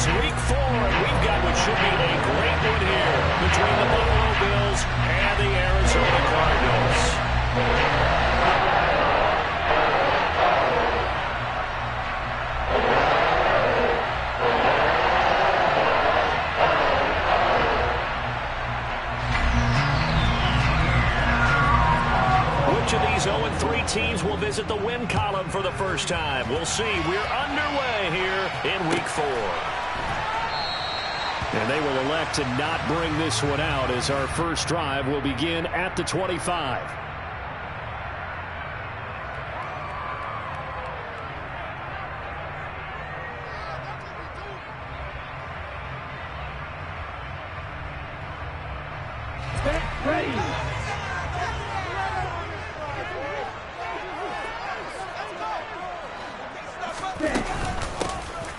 It's week 4, and we've got what should be a great one here between the Buffalo Bills and the Arizona Cardinals. Which of these 0-3 teams will visit the win column for the first time? We'll see. We're underway here in week 4. And they will elect to not bring this one out as our first drive will begin at the 25.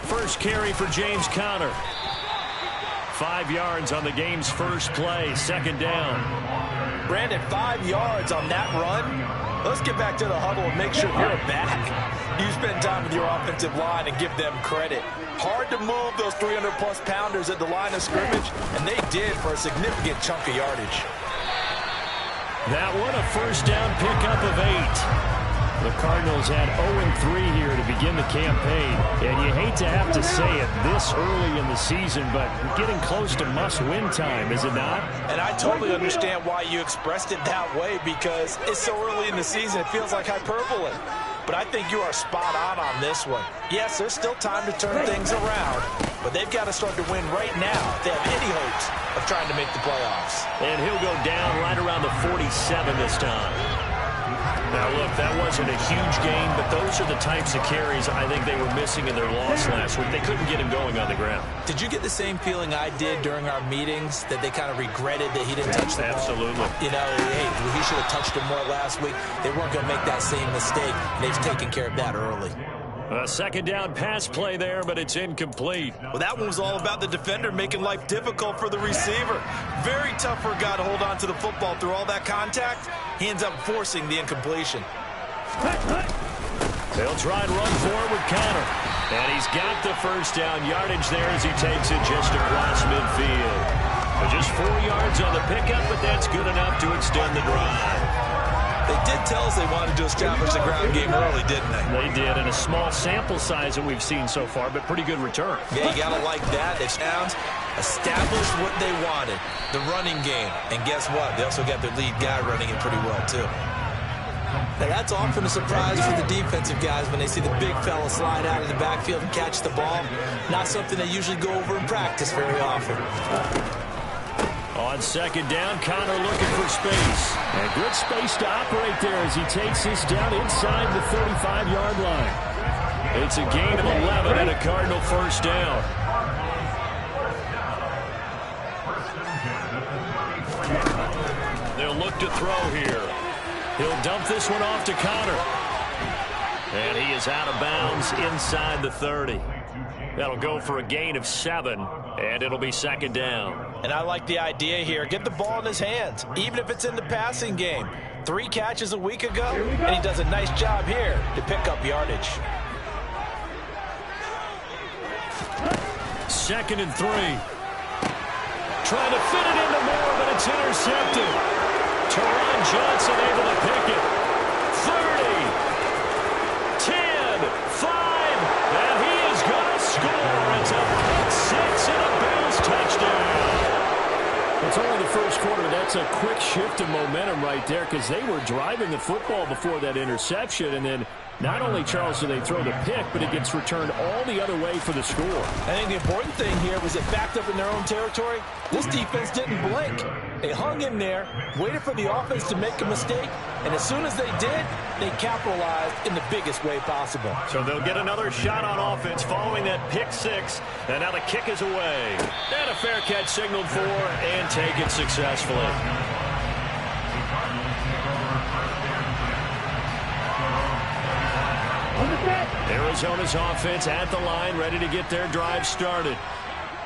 First carry for James Conner. 5 yards on the game's first play, second down. Brandon, 5 yards on that run. Let's get back to the huddle and make sure you're back. You spend time with your offensive line and give them credit. Hard to move those 300-plus pounders at the line of scrimmage, and they did for a significant chunk of yardage. That one, a first down pickup of 8. The Cardinals had 0-3 here to begin the campaign, and you hate to have to say it this early in the season, but getting close to must-win time, is it not? And I totally understand why you expressed it that way, because it's so early in the season, it feels like hyperbole. But I think you are spot on this one. Yes, there's still time to turn things around, but they've got to start to win right now if they have any hopes of trying to make the playoffs. And he'll go down right around the 47 this time. Now, look, that wasn't a huge gain, but those are the types of carries I think they were missing in their loss last week. They couldn't get him going on the ground. Did you get the same feeling I did during our meetings, that they kind of regretted that he didn't touch the ball? Absolutely. You know, hey, he should have touched him more last week. They weren't going to make that same mistake, and they've taken care of that early. A second down pass play there, but it's incomplete. Well, that one was all about the defender making life difficult for the receiver. Very tough for a guy to hold on to the football through all that contact. He ends up forcing the incompletion. They'll try and run forward with Conner. And he's got the first down yardage there as he takes it just across midfield. Just 4 yards on the pickup, but that's good enough to extend the drive. They did tell us they wanted to establish the ground game early, didn't they? They did, and a small sample size that we've seen so far, but pretty good return. Yeah, you got to like that. They established what they wanted, the running game. And guess what? They also got their lead guy running it pretty well, too. Now, that's often a surprise for the defensive guys when they see the big fella slide out of the backfield and catch the ball. Not something they usually go over in practice very often. On second down, Conner looking for space. And good space to operate there as he takes this down inside the 35-yard line. It's a gain of 11 and a Cardinal first down. They'll look to throw here. He'll dump this one off to Conner. And he is out of bounds inside the 30. That'll go for a gain of 7, and it'll be second down. And I like the idea here. Get the ball in his hands, even if it's in the passing game. 3 catches a week ago, and he does a nice job here to pick up yardage. 2nd and 3. Trying to fit it into Moore, but it's intercepted. Teron Johnson able to pick it. 30, 10, 5, and he is going to score. It's a pick 6 and a Bills touchdown. It's only the first quarter. That's a quick shift in momentum right there because they were driving the football before that interception, and then not only, Charles, do they throw the pick, but it gets returned all the other way for the score. I think the important thing here was it backed up in their own territory. This defense didn't blink. They hung in there, waited for the offense to make a mistake, and as soon as they did, they capitalized in the biggest way possible. So they'll get another shot on offense following that pick 6, and now the kick is away. And a fair catch signaled for and taken successfully. Arizona's offense at the line, ready to get their drive started.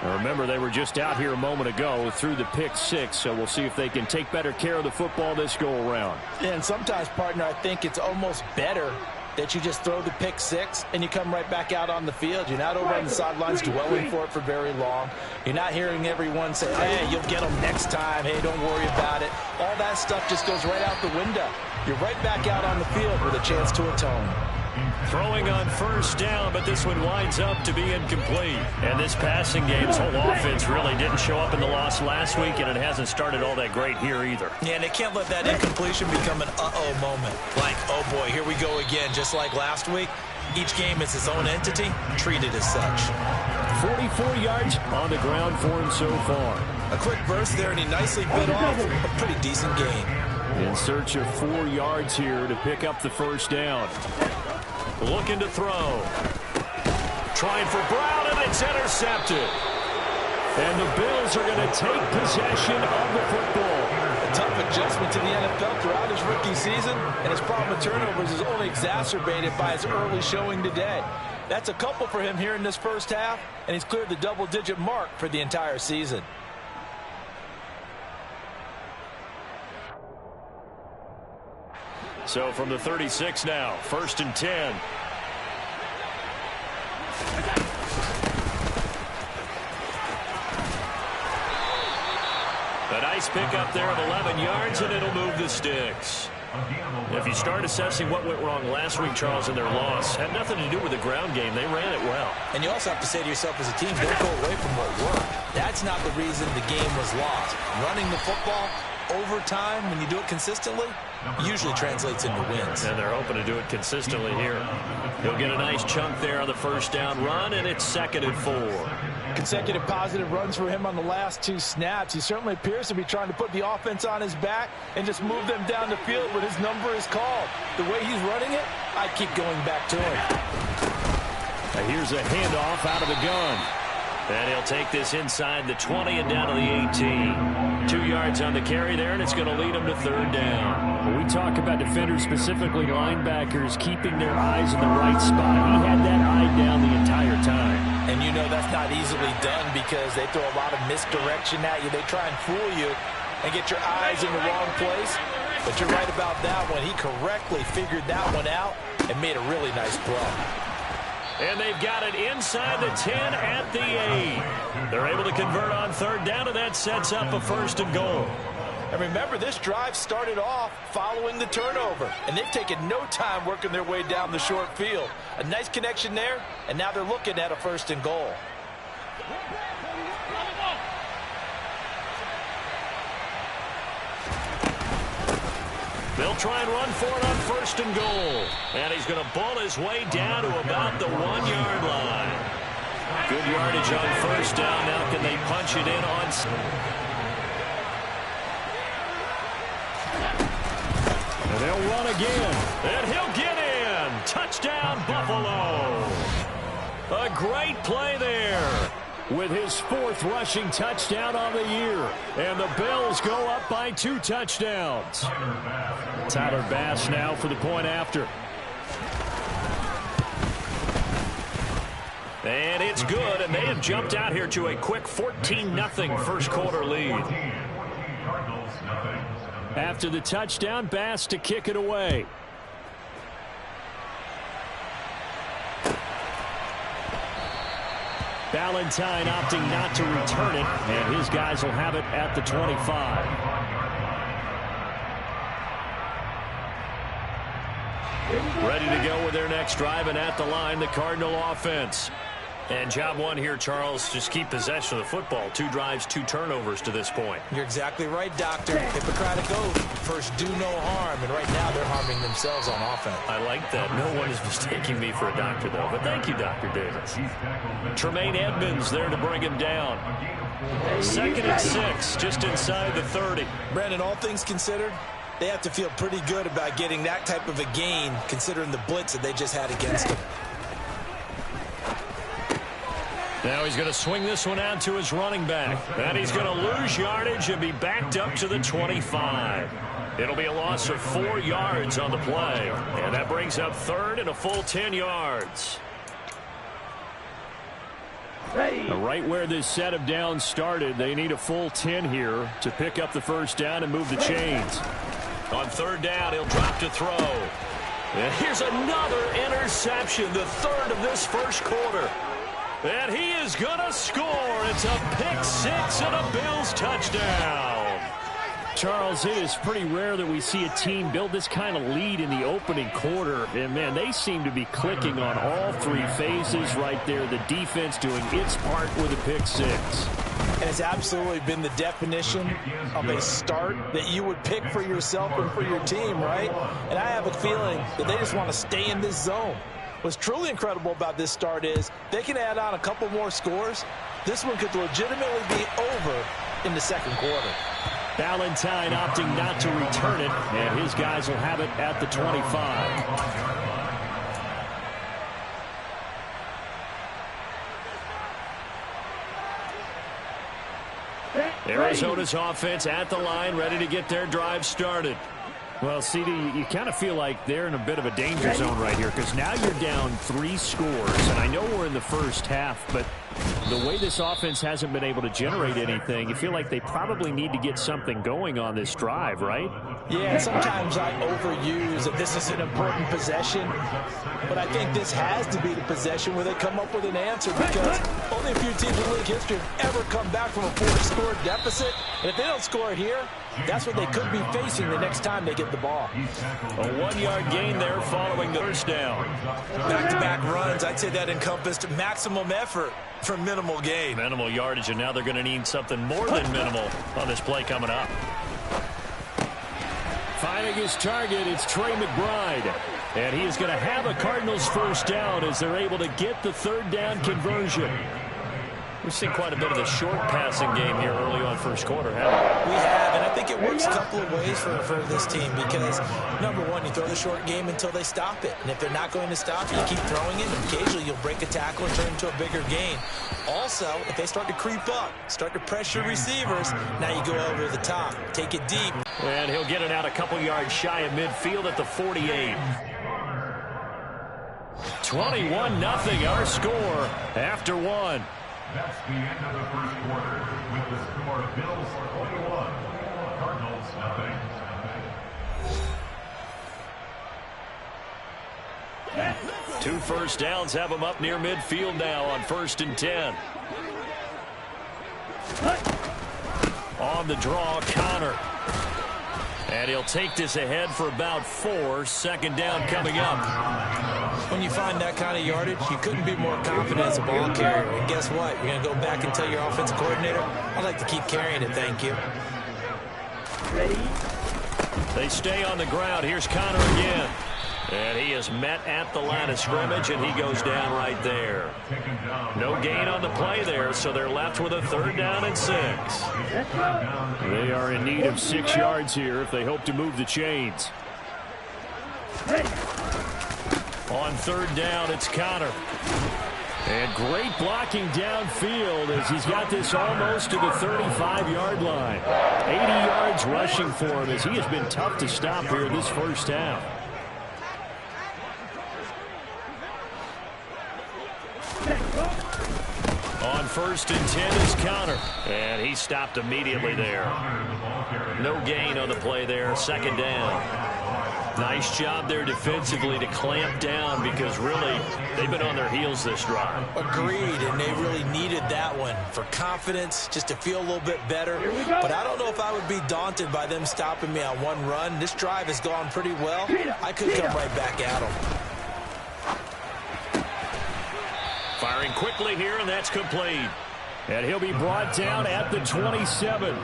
Now remember, they were just out here a moment ago through the pick 6, so we'll see if they can take better care of the football this go-around. And sometimes, partner, I think it's almost better that you just throw the pick six and you come right back out on the field. You're not over on the sidelines dwelling for it for very long. You're not hearing everyone say, hey, you'll get them next time. Hey, don't worry about it. All that stuff just goes right out the window. You're right back out on the field with a chance to atone. Throwing on first down, but this one winds up to be incomplete. And this passing game's whole offense really didn't show up in the loss last week, and it hasn't started all that great here either. Yeah, and they can't let that incompletion become an uh-oh moment. Like, oh boy, here we go again, just like last week. Each game is its own entity, treated as such. 44 yards on the ground for him so far. A quick burst there, and he nicely bit off a pretty decent gain. In search of 4 yards here to pick up the first down. Looking to throw. Trying for Brown, and it's intercepted. And the Bills are going to take possession of the football. A tough adjustment to the NFL throughout his rookie season, and his problem with turnovers is only exacerbated by his early showing today. That's a couple for him here in this first half, and he's cleared the double-digit mark for the entire season. So from the 36 now, 1st and 10. A nice pick up there of 11 yards, and it'll move the sticks. If you start assessing what went wrong last week, Charles, in their loss, had nothing to do with the ground game. They ran it well. And you also have to say to yourself as a team, don't go away from what worked. That's not the reason the game was lost. Running the football over time, when you do it consistently, usually translates into wins. And they're hoping to do it consistently here. He'll get a nice chunk there on the first down run, and it's 2nd and 4. Consecutive positive runs for him on the last 2 snaps. He certainly appears to be trying to put the offense on his back and just move them down the field when his number is called. The way he's running it, I keep going back to him. Now here's a handoff out of the gun. And he'll take this inside the 20 and down to the 18. 2 yards on the carry there, and it's going to lead him to 3rd down. When we talk about defenders, specifically linebackers, keeping their eyes in the right spot. He had that eye down the entire time. And you know that's not easily done because they throw a lot of misdirection at you. They try and fool you and get your eyes in the wrong place. But you're right about that one. He correctly figured that one out and made a really nice play. And they've got it inside the 10 at the 8. They're able to convert on 3rd down, and that sets up a 1st and goal. And remember, this drive started off following the turnover, and they've taken no time working their way down the short field. A nice connection there, and now they're looking at a 1st and goal. They'll try and run for it on 1st and goal. And he's going to bull his way down to about the 1-yard line. Good yardage on 1st down. Now can they punch it in on... And they'll run again. And he'll get in. Touchdown, Buffalo. A great play there. With his 4th rushing touchdown on the year. And the Bills go up by 2 touchdowns. Tyler Bass now for the point after. And it's good, and they have jumped out here to a quick 14-0 first quarter lead. After the touchdown, Bass to kick it away. Valentine opting not to return it, and his guys will have it at the 25. Ready to go with their next drive, and at the line, the Cardinal offense. And job one here, Charles, just keep possession of the football. 2 drives, 2 turnovers to this point. You're exactly right, Doctor. Hippocratic oath. First, do no harm. And right now, they're harming themselves on offense. I like that. No one is mistaking me for a doctor, though. But thank you, Dr. Davis. Tremaine Edmonds there to bring him down. 2nd and 6, just inside the 30. Brandon, all things considered, they have to feel pretty good about getting that type of a gain, considering the blitz that they just had against them. Now he's going to swing this one out to his running back. And he's going to lose yardage and be backed up to the 25. It'll be a loss of 4 yards on the play. And that brings up 3rd and a full 10 yards. Right where this set of downs started, they need a full 10 here to pick up the first down and move the chains. On 3rd down, he'll drop to throw. And here's another interception, the third of this first quarter. And he is going to score. It's a pick six and a Bills touchdown. Charles, it is pretty rare that we see a team build this kind of lead in the opening quarter. And, man, they seem to be clicking on all three phases right there. The defense doing its part with a pick six. And it's absolutely been the definition of a start that you would pick for yourself and for your team, right? And I have a feeling that they just want to stay in this zone. What's truly incredible about this start is they can add on a couple more scores. This one could legitimately be over in the second quarter. Valentine opting not to return it, and his guys will have it at the 25. Arizona's offense at the line, ready to get their drive started. Well, CD, you kind of feel like they're in a bit of a danger zone right here because now you're down 3 scores. And I know we're in the first half, but the way this offense hasn't been able to generate anything, you feel like they probably need to get something going on this drive, right? Yeah, sometimes I overuse that this is an important possession, but I think this has to be the possession where they come up with an answer because only a few teams in league history have ever come back from a 4-score deficit. And if they don't score here, that's what they could be facing the next time they get the ball. A 1-yard gain there following the first down. Back-to-back runs, I'd say that encompassed maximum effort for minimal gain. Minimal yardage, and now they're going to need something more than minimal on this play coming up. Finding his target, it's Trey McBride. And he is going to have a Cardinals first down as they're able to get the third down conversion. We've seen quite a bit of the short passing game here early on first quarter, haven't we? We have, and I think it works a couple of ways for this team because, number one, you throw the short game until they stop it. And if they're not going to stop it, you keep throwing it, and occasionally you'll break a tackle and turn into a bigger gain. Also, if they start to creep up, start to pressure receivers, now you go over the top, take it deep. And he'll get it out a couple yards shy of midfield at the 48. 21-0 our score after one. That's the end of the first quarter with the score of Bills 21, Cardinals nothing. 2 first downs have them up near midfield now on 1st and 10. On the draw, Connor. And he'll take this ahead for about 4. Second down coming up. When you find that kind of yardage, you couldn't be more confident as a ball carrier. And guess what? You're going to go back and tell your offensive coordinator, I'd like to keep carrying it, thank you. They stay on the ground. Here's Connor again. And he is met at the line of scrimmage, and he goes down right there. No gain on the play there, so they're left with a 3rd down and 6. They are in need of 6 yards here if they hope to move the chains. On 3rd down, it's Connor. And great blocking downfield as he's got this almost to the 35-yard line. 80 yards rushing for him as he has been tough to stop here this first half. On 1st and 10 is Connor. And he stopped immediately there. No gain on the play there. 2nd down. Nice job there defensively to clamp down because really they've been on their heels this drive. Agreed, and they really needed that one for confidence, just to feel a little bit better. But I don't know if I would be daunted by them stopping me on one run. This drive has gone pretty well. I could come right back at them. Firing quickly here, and that's complete. And he'll be brought down at the 27.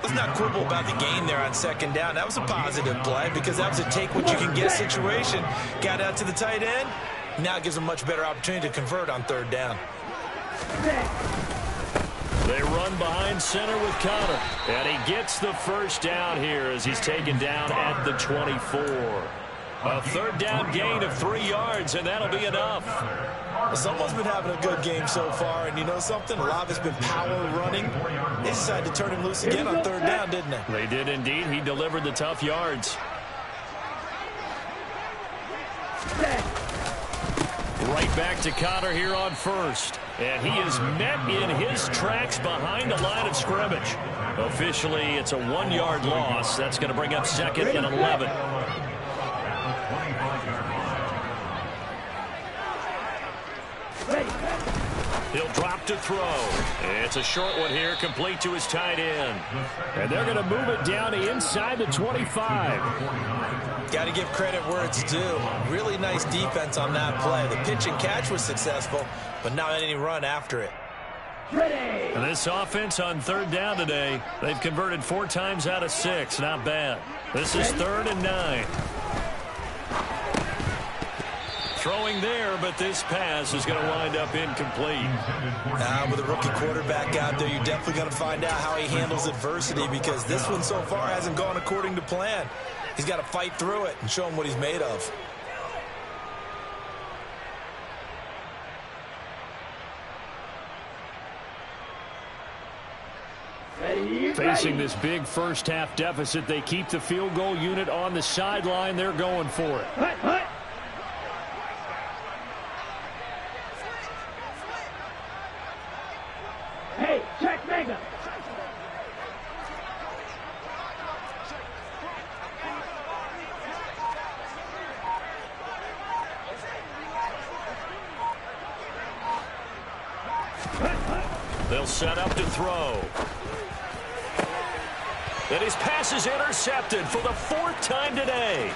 Let's not quibble about the gain there on 2nd down. That was a positive play because that was a take-what-you-can-get situation. Got out to the tight end. Now it gives them a much better opportunity to convert on 3rd down. They run behind center with Connor. And he gets the first down here as he's taken down at the 24. A 3rd down gain of 3 yards, and that'll be enough. Someone's been having a good game so far, and you know something? A lot of it's been power running. They decided to turn him loose again on 3rd down, didn't they? They did indeed. He delivered the tough yards. Right back to Connor here on 1st. And he is met in his tracks behind the line of scrimmage. Officially, it's a 1-yard loss. That's going to bring up 2nd and 11. He'll drop to throw. It's a short one here, complete to his tight end. And they're going to move it down to inside the 25. Got to give credit where it's due. Really nice defense on that play. The pitch and catch was successful, but not any run after it. And this offense on third down today, they've converted 4 times out of 6. Not bad. This is 3rd and 9. Throwing there, but this pass is going to wind up incomplete. With a rookie quarterback out there, you're definitely going to find out how he handles adversity, because this one so far hasn't gone according to plan. He's got to fight through it and show him what he's made of. Facing this big first-half deficit, they keep the field goal unit on the sideline. They're going for it. Hey, check mega. They'll set up to throw. And his pass is intercepted for the 4th time today.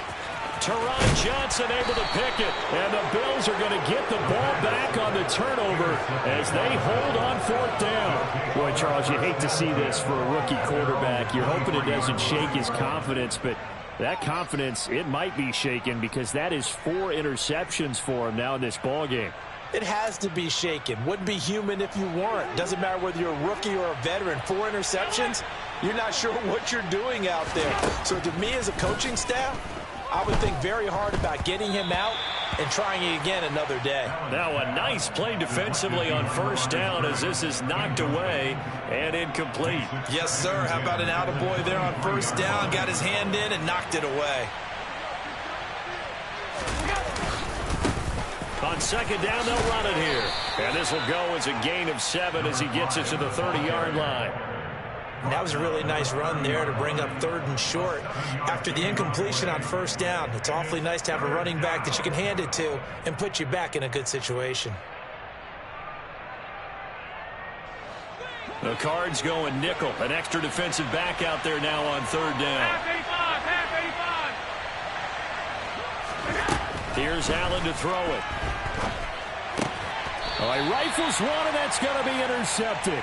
Taron Johnson able to pick it. And the Bills are going to get the ball back on the turnover as they hold on 4th down. Boy, Charles, you hate to see this for a rookie quarterback. You're hoping it doesn't shake his confidence, but that confidence, it might be shaken because that is 4 interceptions for him now in this ball game. It has to be shaken. Wouldn't be human if you weren't. Doesn't matter whether you're a rookie or a veteran. 4 interceptions, you're not sure what you're doing out there. So to me as a coaching staff, I would think very hard about getting him out and trying it again another day. Now a nice play defensively on 1st down as this is knocked away and incomplete. Yes, sir. How about an attaboy there on 1st down? Got his hand in and knocked it away. On 2nd down, they'll run it here. And this will go as a gain of 7 as he gets it to the 30-yard line. And that was a really nice run there to bring up 3rd and short. After the incompletion on 1st down, it's awfully nice to have a running back that you can hand it to and put you back in a good situation. The Cards going nickel. An extra defensive back out there now on 3rd down. Here's Allen to throw it. All right, rifles one, and that's going to be intercepted.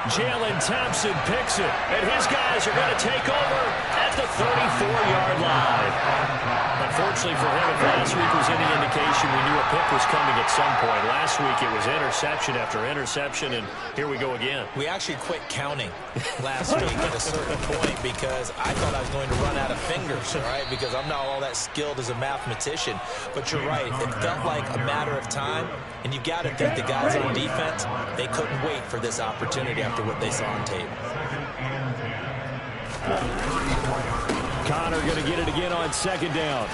Jalen Thompson picks it, and his guys are going to take over at the 34-yard line. Unfortunately for him, if last week was any indication, we knew a pick was coming at some point. Last week it was interception after interception, and here we go again. We actually quit counting last week at a certain point because I thought I was going to run out of fingers, all right, because I'm not all that skilled as a mathematician. But you're right. It felt like a matter of time, and you got to think the guys on defense, they couldn't wait for this opportunity after what they saw on tape. Connor going to get it again on 2nd down.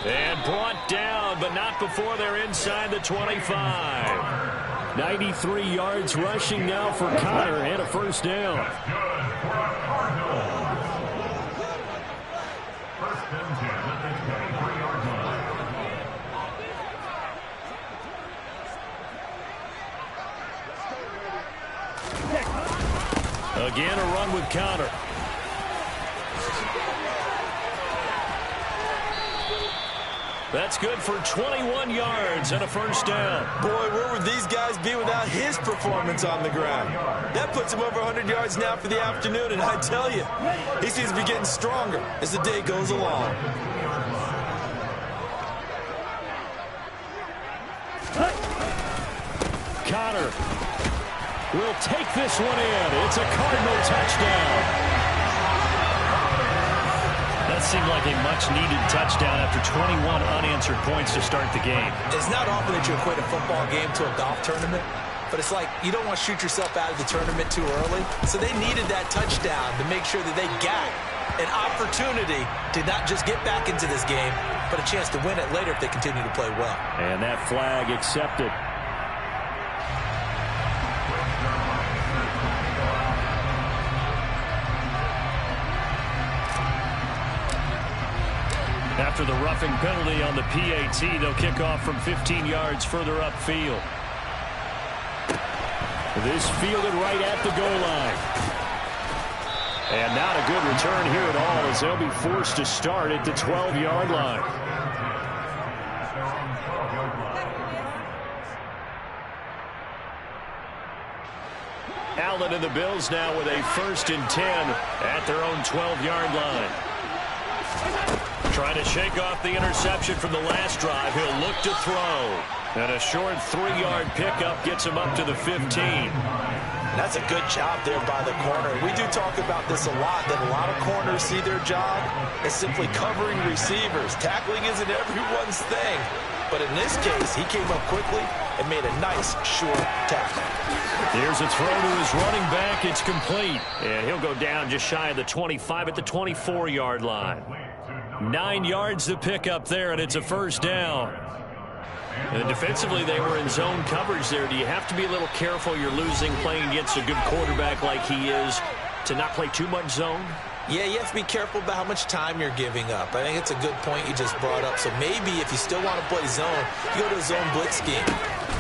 And brought down, but not before they're inside the 25. 93 yards rushing now for Connor and a 1st down. Again, a run with Connor. That's good for 21 yards and a 1st down. Boy, where would these guys be without his performance on the ground? That puts him over 100 yards now for the afternoon, and I tell you, he seems to be getting stronger as the day goes along. Connor will take this one in. It's a Cardinal touchdown. That seemed like a much-needed touchdown after 21 unanswered points to start the game. It's not often that you equate a football game to a golf tournament, but it's like you don't want to shoot yourself out of the tournament too early. So they needed that touchdown to make sure that they got an opportunity to not just get back into this game, but a chance to win it later if they continue to play well. And that flag accepted. After the roughing penalty on the PAT, they'll kick off from 15 yards further upfield. This fielded right at the goal line. And not a good return here at all as they'll be forced to start at the 12-yard line. Allen and the Bills now with a 1st and 10 at their own 12-yard line. Trying to shake off the interception from the last drive. He'll look to throw. And a short 3-yard pickup gets him up to the 15. That's a good job there by the corner. We do talk about this a lot, that a lot of corners see their job as simply covering receivers. Tackling isn't everyone's thing. But in this case, he came up quickly and made a nice, short tackle. Here's a throw to his running back. It's complete. And he'll go down just shy of the 25 at the 24-yard line. 9 yards to pick up there, and it's a 1st down. And defensively, they were in zone coverage there. Do you have to be a little careful you're losing playing against a good quarterback like he is to not play too much zone? Yeah, you have to be careful about how much time you're giving up. I think it's a good point you just brought up. So maybe if you still want to play zone, you go to a zone blitz scheme.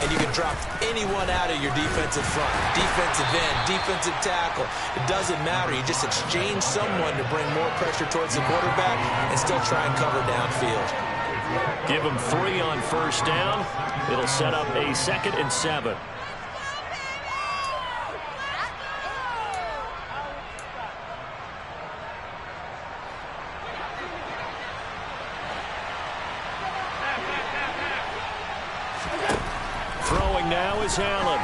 And you can drop anyone out of your defensive front, defensive end, defensive tackle. It doesn't matter. You just exchange someone to bring more pressure towards the quarterback and still try and cover downfield. Give him 3 on 1st down. It'll set up a 2nd and 7. Throwing now is Allen.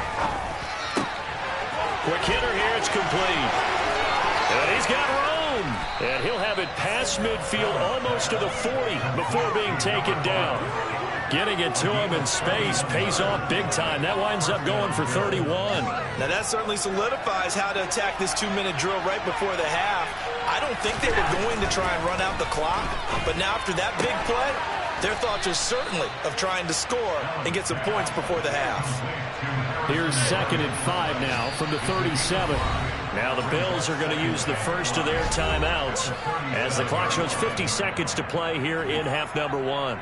Quick hitter here. It's complete. And he's got room. And he'll have it past midfield almost to the 40 before being taken down. Getting it to him in space pays off big time. That winds up going for 31. Now that certainly solidifies how to attack this 2-minute drill right before the half. I don't think they were going to try and run out the clock. But now after that big play, their thoughts are certainly of trying to score and get some points before the half. Here's 2nd and 5 now from the 37. Now the Bills are going to use the first of their timeouts as the clock shows 50 seconds to play here in half number 1.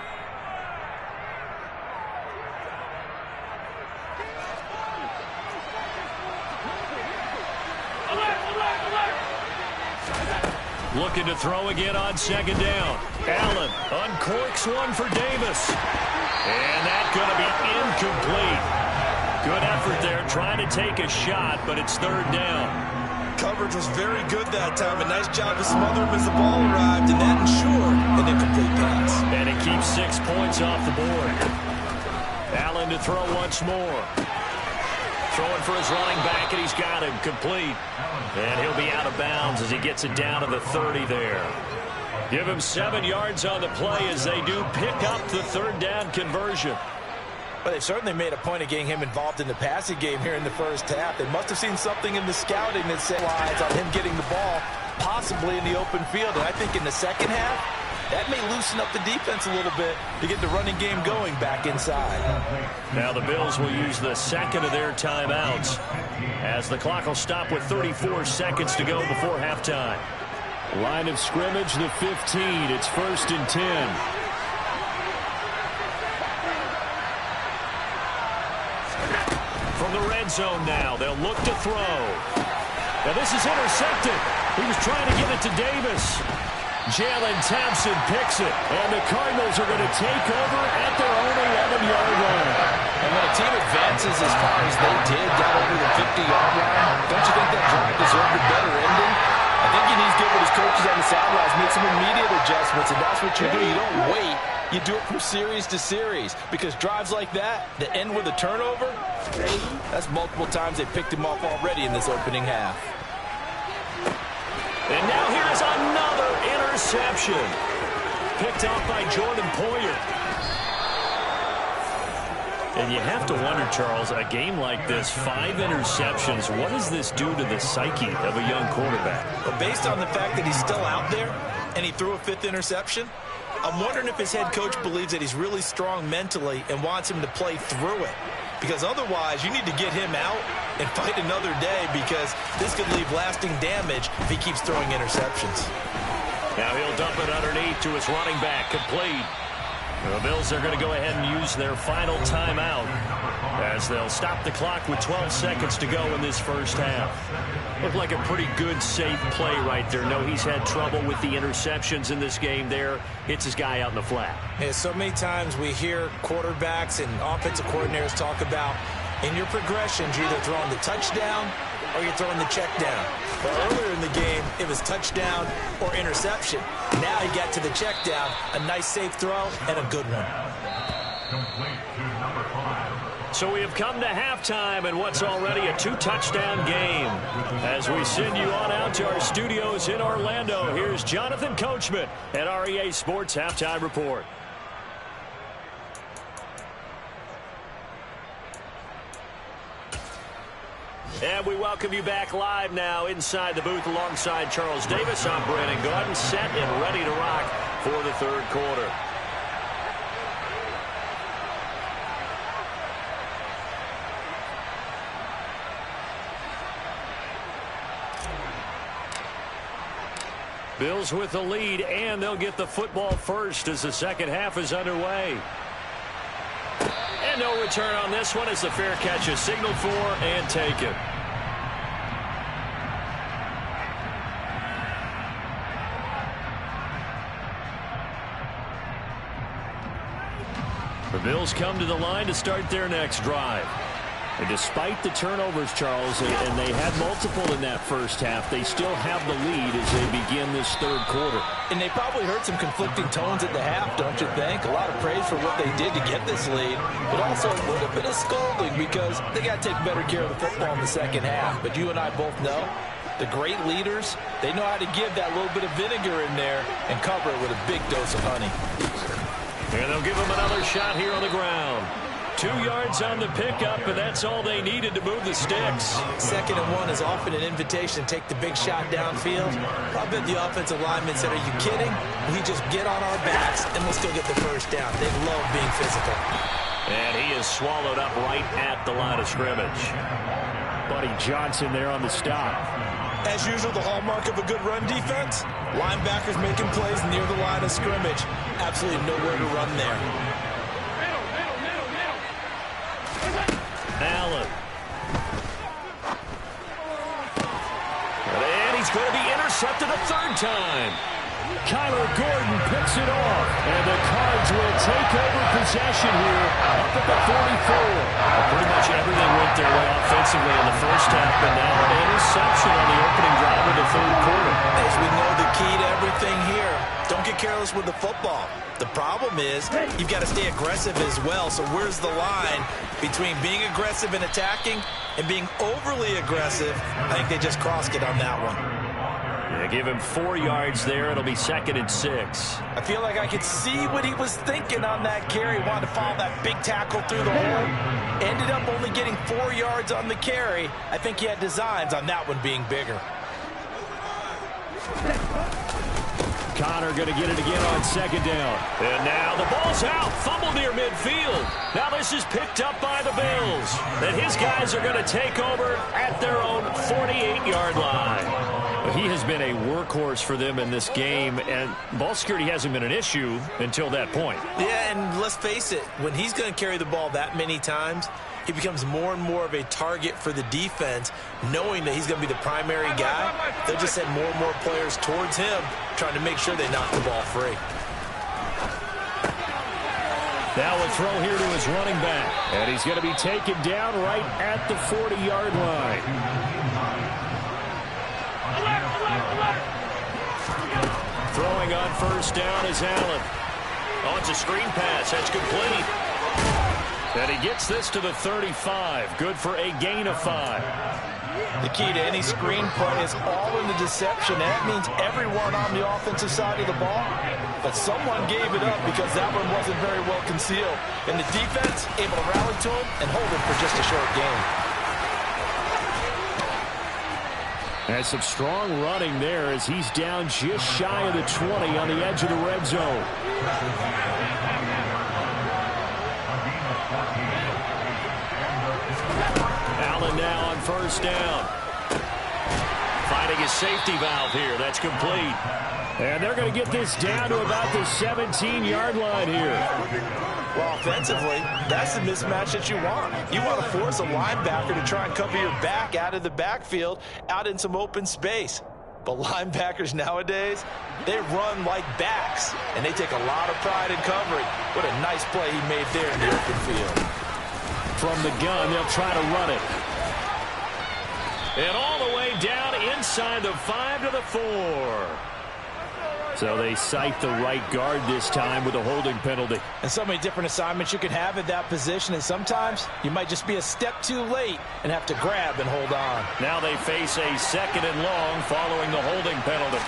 Looking to throw again on 2nd down. Allen uncorks one for Davis. And that's going to be incomplete. Good effort there trying to take a shot, but it's 3rd down. Coverage was very good that time. A nice job to smother him as the ball arrived, and that ensured an incomplete pass. And it keeps 6 points off the board. Allen to throw once more. Throwing for his running back, and he's got him complete. And he'll be out of bounds as he gets it down to the 30 there. Give him 7 yards on the play as they do pick up the 3rd down conversion. But they've certainly made a point of getting him involved in the passing game here in the first half. They must have seen something in the scouting that said lines on him getting the ball, possibly in the open field. And I think in the second half, that may loosen up the defense a little bit to get the running game going back inside. Now the Bills will use the 2nd of their timeouts as the clock will stop with 34 seconds to go before halftime. Line of scrimmage, the 15. It's 1st and 10. From the red zone now, they'll look to throw. Now this is intercepted. He was trying to get it to Davis. Jalen Thompson picks it, and the Cardinals are going to take over at their own 11-yard line. And when a team advances as far as they did, got over the 50-yard line, don't you think that drive deserved a better ending? I think he needs to get with his coaches on the sidelines, make some immediate adjustments, and that's what you do. You don't wait. You do it from series to series, because drives like that end with a turnover, that's multiple times they picked him off already in this opening half. And now here's another interception. Picked off by Jordan Poyer. And you have to wonder, Charles, a game like this, 5 interceptions, what does this do to the psyche of a young quarterback? Well, based on the fact that he's still out there and he threw a 5th interception, I'm wondering if his head coach believes that he's really strong mentally and wants him to play through it. Because otherwise, you need to get him out and fight another day, because this could leave lasting damage if he keeps throwing interceptions. Now he'll dump it underneath to his running back, complete. The Bills are going to go ahead and use their final timeout. as they'll stop the clock with 12 seconds to go in this first half. Looked like a pretty good, safe play right there. No, he's had trouble with the interceptions in this game there. Hits his guy out in the flat. Yeah, so many times we hear quarterbacks and offensive coordinators talk about in your progressions, you're either throwing the touchdown or you're throwing the check down. But earlier in the game, it was touchdown or interception. Now he got to the check down, a nice safe throw, and a good one. Complete to number 5. So we have come to halftime and what's already a 2-touchdown game. As we send you on out to our studios in Orlando, here's Jonathan Coachman at REA Sports Halftime Report. And we welcome you back live now inside the booth alongside Charles Davis. I'm Brandon Gaudin, set and ready to rock for the third quarter. Bills with the lead, and they'll get the football first as the second half is underway. And no return on this one as the fair catch is signaled for and taken. The Bills come to the line to start their next drive. And despite the turnovers, Charles, and they had multiple in that first half, they still have the lead as they begin this third quarter. And they probably heard some conflicting tones at the half, don't you think? A lot of praise for what they did to get this lead, but also a little bit of scolding because they got to take better care of the football in the second half. But you and I both know the great leaders, they know how to give that little bit of vinegar in there and cover it with a big dose of honey. And they'll give him another shot here on the ground. 2 yards on the pickup, and that's all they needed to move the sticks. 2nd and 1 is often an invitation to take the big shot downfield. I bet the offensive lineman said, are you kidding? We just get on our backs, and we'll still get the first down. They love being physical. And he is swallowed up right at the line of scrimmage. Buddy Johnson there on the stop. As usual, the hallmark of a good run defense, linebackers making plays near the line of scrimmage. Absolutely nowhere to run there. Allen. And he's going to be intercepted a third time. Kyler Gordon picks it off, and the Cards will take over possession here up at the 44. Pretty much everything went their way offensively in the first half, but now an interception on the opening drive of the third quarter. As we know, the key to everything here, don't get careless with the football. The problem is you've got to stay aggressive as well. So where's the line between being aggressive and attacking and being overly aggressive? I think they just crossed it on that one. Yeah, give him 4 yards there. It'll be 2nd and 6. I feel like I could see what he was thinking on that carry. Wanted to follow that big tackle through the hole. Ended up only getting 4 yards on the carry. I think he had designs on that one being bigger. Connor going to get it again on 2nd down. And now the ball's out. Fumble near midfield. Now this is picked up by the Bills. And his guys are going to take over at their own 48-yard line. He has been a workhorse for them in this game, and ball security hasn't been an issue until that point. Yeah, and let's face it, when he's going to carry the ball that many times, he becomes more and more of a target for the defense, knowing that he's going to be the primary guy. They'll just send more and more players towards him, trying to make sure they knock the ball free. Now a throw here to his running back, and he's going to be taken down right at the 40-yard line. Throwing on first down is Allen. Oh, it's a screen pass. That's complete. And he gets this to the 35. Good for a gain of 5. The key to any screen play is all in the deception. That means everyone on the offensive side of the ball. But someone gave it up because that one wasn't very well concealed. And the defense able to rally to him and hold him for just a short gain. And some strong running there as he's down just shy of the 20 on the edge of the red zone. Allen now on first down. Finding his safety valve here. That's complete. And they're going to get this down to about the 17-yard line here. Well, offensively, that's the mismatch that you want. You want to force a linebacker to try and cover your back out of the backfield, out in some open space. But linebackers nowadays, they run like backs, and they take a lot of pride in covering. What a nice play he made there in the open field. From the gun, they'll try to run it. And all the way down inside the 5 to the 4. So they cite the right guard this time with a holding penalty. And so many different assignments you can have at that position, and sometimes you might just be a step too late and have to grab and hold on. Now they face a 2nd and long following the holding penalty.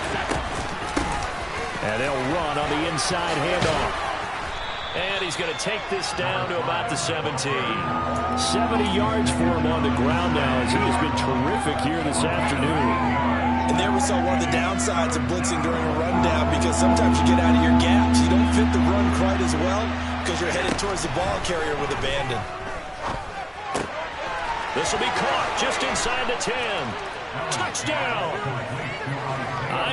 And they'll run on the inside handoff. And he's going to take this down to about the 17. 70 yards for him on the ground now as he has been terrific here this afternoon. And there we saw one of the downsides of blitzing during a rundown, because sometimes you get out of your gaps. You don't fit the run quite as well because you're headed towards the ball carrier with abandon. This will be caught just inside the 10. Touchdown!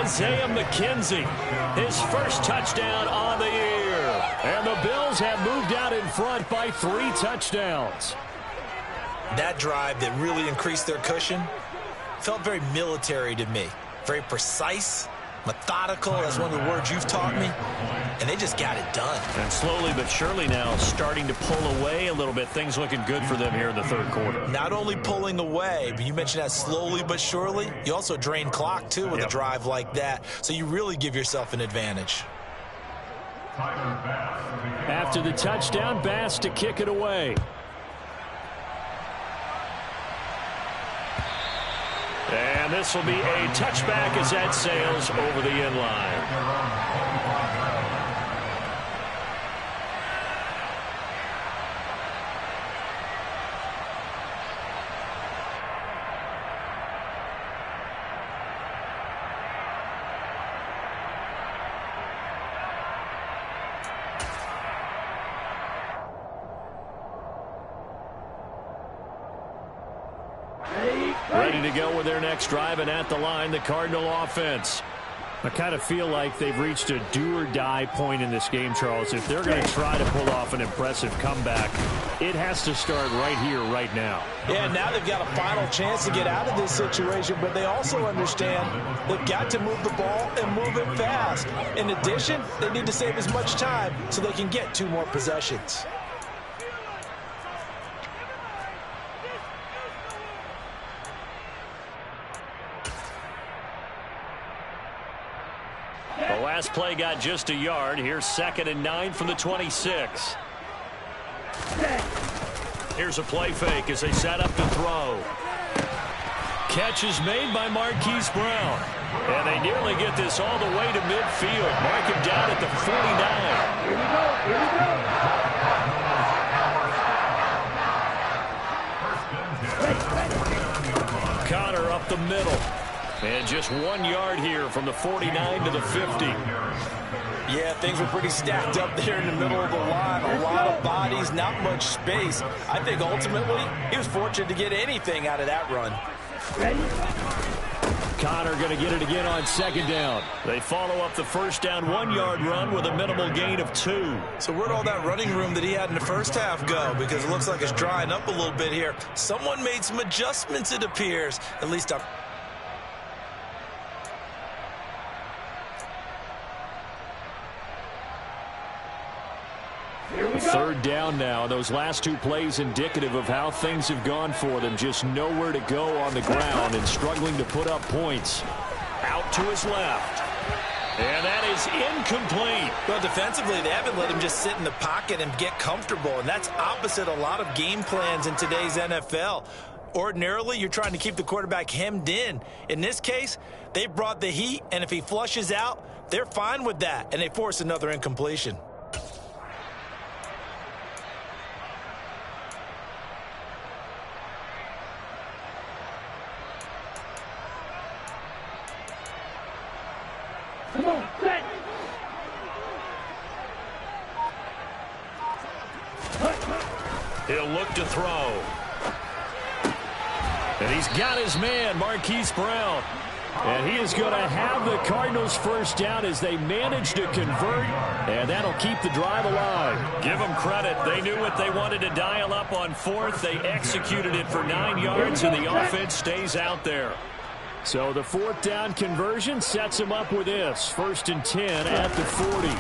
Isaiah McKenzie, his first touchdown on the year. And the Bills have moved out in front by 3 touchdowns. That drive that really increased their cushion felt very military to me. Very precise, methodical. That's one of the words you've taught me. And they just got it done. And slowly but surely now starting to pull away a little bit. Things looking good for them here in the 3rd quarter. Not only pulling away, but you mentioned that slowly but surely. You also drain clock, too, with a drive like that. So you really give yourself an advantage. After the touchdown, Bass to kick it away. And this will be a touchback as that sails over the end line. Ready to go with their next drive, and at the line, the Cardinal offense. I kind of feel like they've reached a do-or-die point in this game, Charles. If they're going to try to pull off an impressive comeback, it has to start right here, right now. Yeah, now they've got a final chance to get out of this situation, but they also understand they've got to move the ball and move it fast. In addition, they need to save as much time so they can get 2 more possessions. The last play got just a yard. Here's 2nd and 9 from the 26. Here's a play fake as they set up to throw. Catch is made by Marquise Brown. And they nearly get this all the way to midfield. Mark him down at the 49. Connor up the middle. And just 1 yard here from the 49 to the 50. Yeah, things were pretty stacked up there in the middle of the line. A lot of bodies, not much space. I think ultimately he was fortunate to get anything out of that run. Connor going to get it again on 2nd down. They follow up the 1st down 1-yard run with a minimal gain of 2. So where'd all that running room that he had in the first half go? Because it looks like it's drying up a little bit here. Someone made some adjustments, it appears. At least I'm... 3rd down now. Those last 2 plays indicative of how things have gone for them. Just nowhere to go on the ground and struggling to put up points. Out to his left. And that is incomplete. Well, defensively, they haven't let him just sit in the pocket and get comfortable. And that's opposite a lot of game plans in today's NFL. Ordinarily, you're trying to keep the quarterback hemmed in. In this case, they brought the heat, and if he flushes out, they're fine with that, and they force another incompletion. Come on, set. He'll look to throw. And he's got his man, Marquise Brown. And he is going to have the Cardinals first down as they manage to convert, and that'll keep the drive alive. Give them credit. They knew what they wanted to dial up on fourth. They executed it for 9 yards, and the offense stays out there. So the fourth down conversion sets him up with this. 1st and 10 at the 40.